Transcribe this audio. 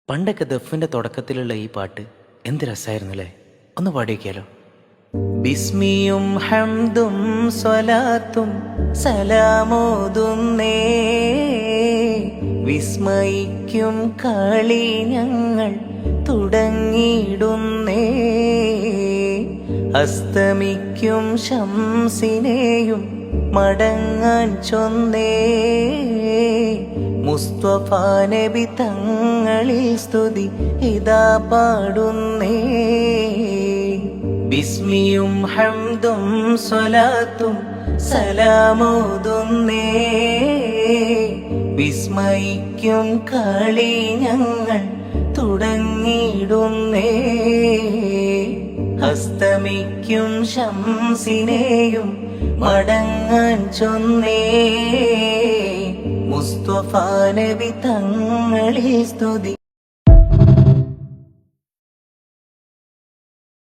പണ്ടൊക്കെ ദഫിന്റെ തുടക്കത്തിലുള്ള ഈ പാട്ട് എന്ത് രസമായിരുന്നു അല്ലേ? ഒന്ന് പാടിയൊക്കെയാലോ. ബിസ്മിയും ഹംദും സ്വലാത്തും സലാമോതുന്നേ, വിസ്മയിക്കും കളി ഞങ്ങൾ തുടങ്ങിയിടുന്നേ. അസ്തമിക്കും ശംസിനെയും മടങ്ങാൻ ചൊന്നേ, മുസ്തഫ നബി തങ്ങളിൽ സ്തുതി ഇതാ പാടുന്നേ. ബിസ്മിയും ഹംദും സ്വലാത്തും സലാമോതുന്നേ, വിസ്മയിക്കും കളി ഞങ്ങൾ തുടങ്ങിയിടുന്നേ. അസ്തമിക്കും ശംസിനെയും മടങ്ങാൻ ചൊന്നേ, മുസ്തഫ നബി തങ്ങളിൽ സ്തുതി